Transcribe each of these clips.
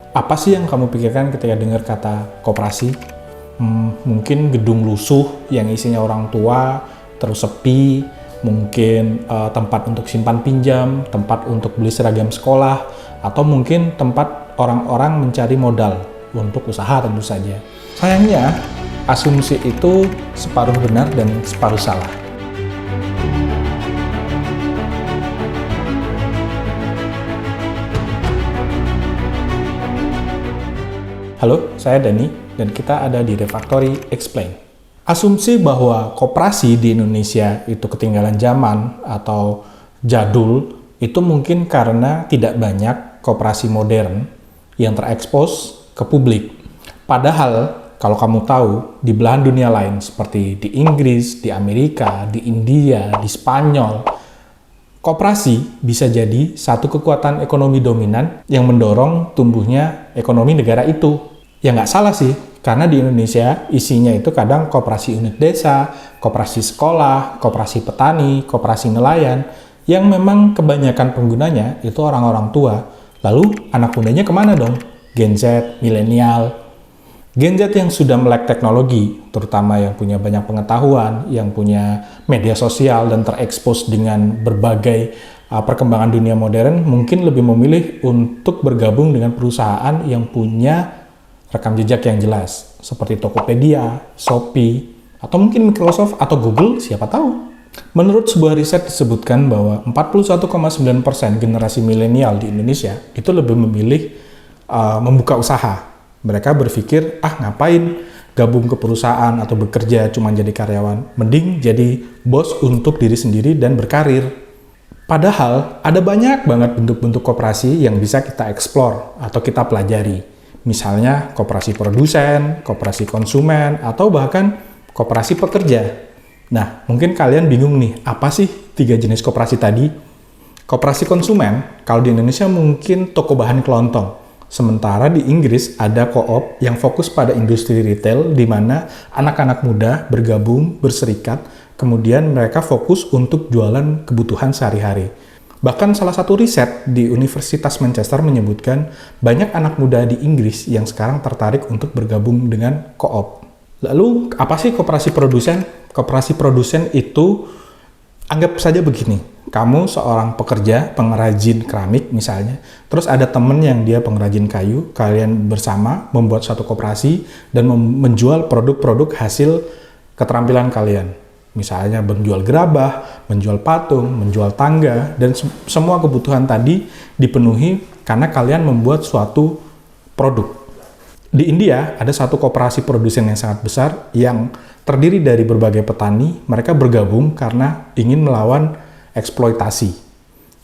Apa sih yang kamu pikirkan ketika dengar kata koperasi? Mungkin gedung lusuh yang isinya orang tua, terus sepi, mungkin tempat untuk simpan pinjam, tempat untuk beli seragam sekolah, atau mungkin tempat orang-orang mencari modal untuk usaha tentu saja. Sayangnya, asumsi itu separuh benar dan separuh salah. Halo, saya Dani, dan kita ada di Refactory Explain. Asumsi bahwa koperasi di Indonesia itu ketinggalan zaman atau jadul, itu mungkin karena tidak banyak koperasi modern yang terekspos ke publik. Padahal, kalau kamu tahu, di belahan dunia lain seperti di Inggris, di Amerika, di India, di Spanyol, koperasi bisa jadi satu kekuatan ekonomi dominan yang mendorong tumbuhnya ekonomi negara itu. Ya nggak salah sih, karena di Indonesia isinya itu kadang koperasi unit desa, koperasi sekolah, koperasi petani, koperasi nelayan, yang memang kebanyakan penggunanya itu orang-orang tua. Lalu anak mudanya kemana dong? Gen Z, milenial. Gen Z yang sudah melek teknologi, terutama yang punya banyak pengetahuan, yang punya media sosial dan terekspos dengan berbagai perkembangan dunia modern, mungkin lebih memilih untuk bergabung dengan perusahaan yang punya rekam jejak yang jelas, seperti Tokopedia, Shopee, atau mungkin Microsoft atau Google, siapa tahu. Menurut sebuah riset disebutkan bahwa 41,9% generasi milenial di Indonesia itu lebih memilih membuka usaha. Mereka berpikir, ngapain gabung ke perusahaan atau bekerja cuma jadi karyawan, mending jadi bos untuk diri sendiri dan berkarir. Padahal ada banyak banget bentuk-bentuk koperasi yang bisa kita explore atau kita pelajari. Misalnya koperasi produsen, koperasi konsumen, atau bahkan koperasi pekerja. Nah, mungkin kalian bingung nih, apa sih 3 jenis koperasi tadi? Koperasi konsumen, kalau di Indonesia mungkin toko bahan kelontong. Sementara di Inggris ada co-op yang fokus pada industri retail di mana anak-anak muda bergabung, berserikat, kemudian mereka fokus untuk jualan kebutuhan sehari-hari. Bahkan salah satu riset di Universitas Manchester menyebutkan banyak anak muda di Inggris yang sekarang tertarik untuk bergabung dengan co-op. Lalu apa sih koperasi produsen? Koperasi produsen itu anggap saja begini. Kamu seorang pekerja, pengrajin keramik misalnya, terus ada temen yang dia pengrajin kayu, kalian bersama membuat satu koperasi dan menjual produk-produk hasil keterampilan kalian. Misalnya menjual gerabah, menjual patung, menjual tangga, dan semua kebutuhan tadi dipenuhi karena kalian membuat suatu produk. Di India ada satu koperasi produsen yang sangat besar yang terdiri dari berbagai petani. Mereka bergabung karena ingin melawan eksploitasi.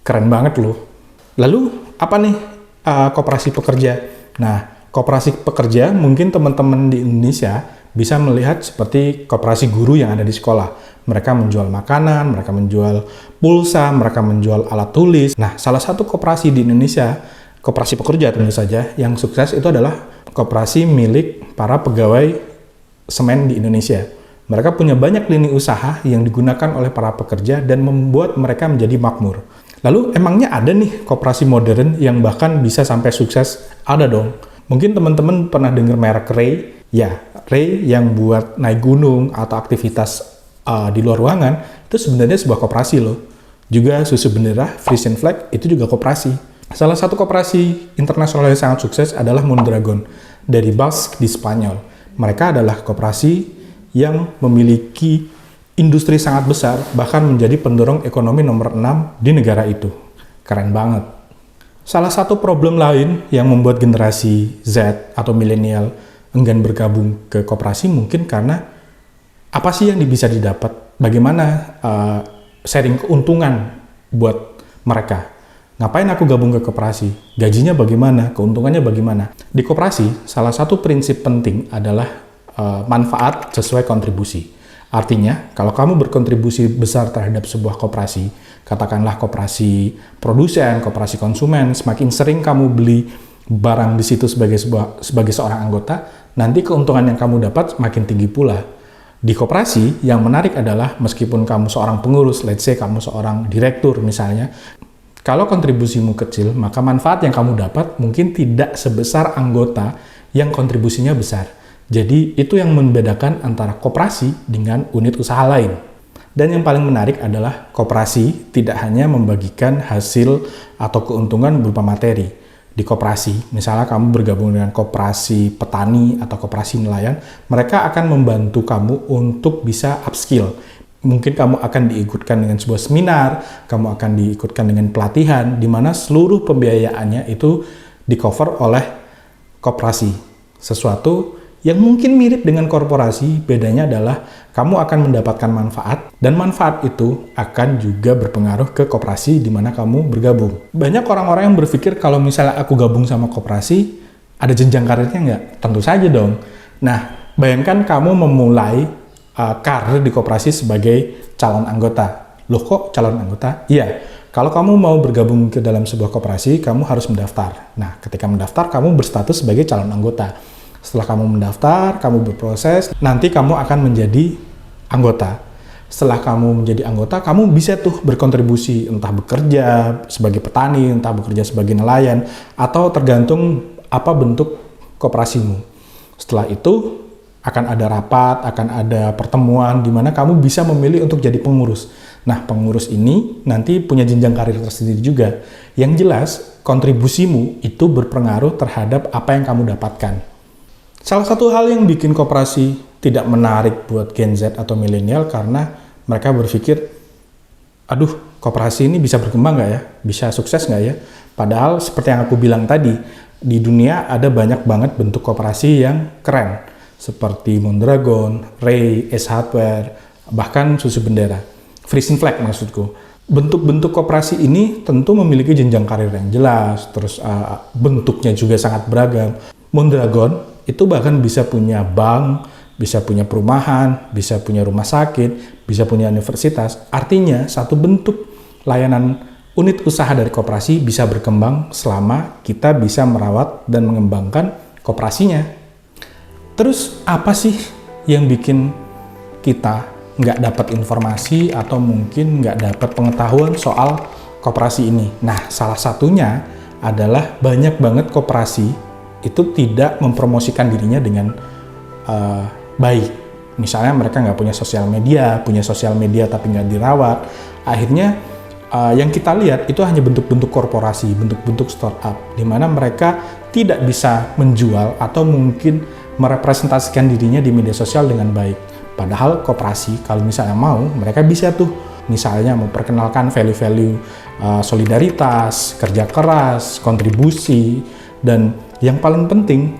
Keren banget loh. Lalu apa nih koperasi pekerja? Nah, koperasi pekerja mungkin teman-teman di Indonesia bisa melihat seperti koperasi guru yang ada di sekolah. Mereka menjual makanan, mereka menjual pulsa, mereka menjual alat tulis. Nah, salah satu koperasi di Indonesia, koperasi pekerja tentu saja, yang sukses itu adalah koperasi milik para pegawai semen di Indonesia. Mereka punya banyak lini usaha yang digunakan oleh para pekerja dan membuat mereka menjadi makmur. Lalu, emangnya ada nih koperasi modern yang bahkan bisa sampai sukses? Ada dong. Mungkin teman-teman pernah dengar merek Ray. Ya, Ray yang buat naik gunung atau aktivitas di luar ruangan, itu sebenarnya sebuah koperasi loh. Juga Susu Bendera, Frisian Flag, itu juga koperasi. Salah satu koperasi internasional yang sangat sukses adalah Mondragon dari Basque di Spanyol. Mereka adalah koperasi yang memiliki industri sangat besar, bahkan menjadi pendorong ekonomi nomor 6 di negara itu. Keren banget. Salah satu problem lain yang membuat generasi Z atau milenial enggan bergabung ke koperasi mungkin karena apa sih yang bisa didapat? Bagaimana sharing keuntungan buat mereka? Ngapain aku gabung ke koperasi? Gajinya bagaimana? Keuntungannya bagaimana? Di koperasi, salah satu prinsip penting adalah manfaat sesuai kontribusi. Artinya, kalau kamu berkontribusi besar terhadap sebuah koperasi, katakanlah koperasi produsen, koperasi konsumen, semakin sering kamu beli barang di situ sebagai seorang anggota, nanti keuntungan yang kamu dapat semakin tinggi pula. Di koperasi, yang menarik adalah meskipun kamu seorang pengurus, let's say kamu seorang direktur misalnya, Kalau kontribusimu kecil, maka manfaat yang kamu dapat mungkin tidak sebesar anggota yang kontribusinya besar. Jadi itu yang membedakan antara koperasi dengan unit usaha lain. Dan yang paling menarik adalah koperasi tidak hanya membagikan hasil atau keuntungan berupa materi. Di koperasi, misalnya kamu bergabung dengan koperasi petani atau koperasi nelayan, mereka akan membantu kamu untuk bisa upskill. Mungkin kamu akan diikutkan dengan sebuah seminar, kamu akan diikutkan dengan pelatihan, di mana seluruh pembiayaannya itu di-cover oleh koperasi. Sesuatu yang mungkin mirip dengan korporasi, bedanya adalah kamu akan mendapatkan manfaat, dan manfaat itu akan juga berpengaruh ke koperasi di mana kamu bergabung. Banyak orang-orang yang berpikir kalau misalnya aku gabung sama koperasi, ada jenjang karirnya nggak? Tentu saja dong. Nah, bayangkan kamu memulai karir di koperasi sebagai calon anggota. Loh kok calon anggota? Iya, kalau kamu mau bergabung ke dalam sebuah koperasi, kamu harus mendaftar. Nah, ketika mendaftar, kamu berstatus sebagai calon anggota. Setelah kamu mendaftar, kamu berproses, nanti kamu akan menjadi anggota. Setelah kamu menjadi anggota, kamu bisa tuh berkontribusi, entah bekerja sebagai petani, entah bekerja sebagai nelayan, atau tergantung apa bentuk koperasimu. Setelah itu, akan ada rapat, akan ada pertemuan, di mana kamu bisa memilih untuk jadi pengurus. Nah, pengurus ini nanti punya jenjang karir tersendiri juga. Yang jelas, kontribusimu itu berpengaruh terhadap apa yang kamu dapatkan. Salah satu hal yang bikin koperasi tidak menarik buat Gen Z atau milenial karena mereka berpikir, aduh, koperasi ini bisa berkembang nggak ya? Bisa sukses nggak ya? Padahal seperti yang aku bilang tadi, di dunia ada banyak banget bentuk koperasi yang keren. Seperti Mondragon, Ray, Ace Hardware, bahkan Susu Bendera. Frisian Flag maksudku. Bentuk-bentuk koperasi ini tentu memiliki jenjang karir yang jelas, terus bentuknya juga sangat beragam. Mondragon itu bahkan bisa punya bank, bisa punya perumahan, bisa punya rumah sakit, bisa punya universitas. Artinya satu bentuk layanan unit usaha dari koperasi bisa berkembang selama kita bisa merawat dan mengembangkan koperasinya. Terus apa sih yang bikin kita nggak dapat informasi atau mungkin nggak dapat pengetahuan soal koperasi ini? Nah, salah satunya adalah banyak banget koperasi itu tidak mempromosikan dirinya dengan baik. Misalnya mereka nggak punya sosial media tapi nggak dirawat. Akhirnya yang kita lihat itu hanya bentuk-bentuk korporasi, bentuk-bentuk startup, di mana mereka tidak bisa menjual atau mungkin merepresentasikan dirinya di media sosial dengan baik. Padahal koperasi kalau misalnya mau, mereka bisa tuh misalnya memperkenalkan value-value solidaritas, kerja keras, kontribusi, dan yang paling penting,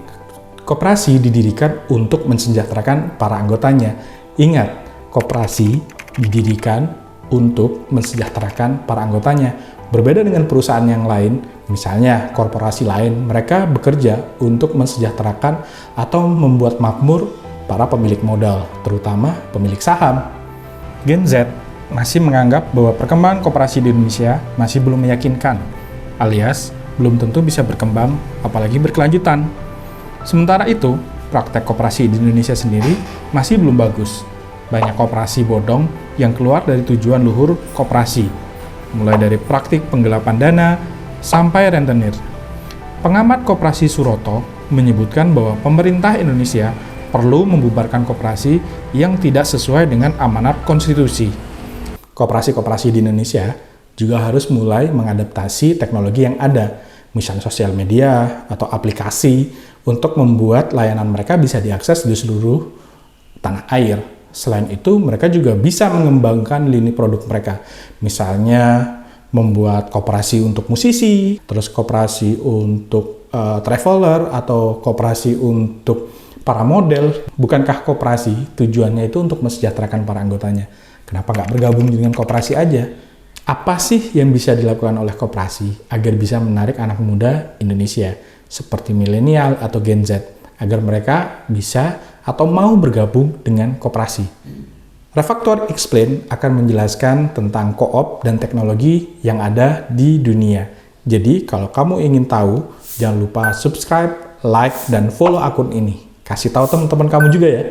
koperasi didirikan untuk mensejahterakan para anggotanya. Ingat, koperasi didirikan untuk mensejahterakan para anggotanya. Berbeda dengan perusahaan yang lain, misalnya korporasi lain, mereka bekerja untuk mensejahterakan atau membuat makmur para pemilik modal, terutama pemilik saham. Gen Z masih menganggap bahwa perkembangan koperasi di Indonesia masih belum meyakinkan, alias belum tentu bisa berkembang, apalagi berkelanjutan. Sementara itu, praktek koperasi di Indonesia sendiri masih belum bagus. Banyak koperasi bodong yang keluar dari tujuan luhur koperasi, mulai dari praktik penggelapan dana sampai rentenir. Pengamat koperasi Suroto menyebutkan bahwa pemerintah Indonesia perlu membubarkan koperasi yang tidak sesuai dengan amanat konstitusi. Koperasi-koperasi di Indonesia juga harus mulai mengadaptasi teknologi yang ada, misalnya sosial media atau aplikasi, untuk membuat layanan mereka bisa diakses di seluruh tanah air. Selain itu, mereka juga bisa mengembangkan lini produk mereka, misalnya membuat koperasi untuk musisi, terus koperasi untuk traveler, atau koperasi untuk para model. Bukankah koperasi tujuannya itu untuk mensejahterakan para anggotanya? Kenapa nggak bergabung dengan koperasi aja? Apa sih yang bisa dilakukan oleh koperasi agar bisa menarik anak muda Indonesia seperti milenial atau Gen Z agar mereka bisa atau mau bergabung dengan koperasi? Refaktor Explain akan menjelaskan tentang co-op dan teknologi yang ada di dunia. Jadi kalau kamu ingin tahu, jangan lupa subscribe, like, dan follow akun ini. Kasih tahu teman-teman kamu juga ya.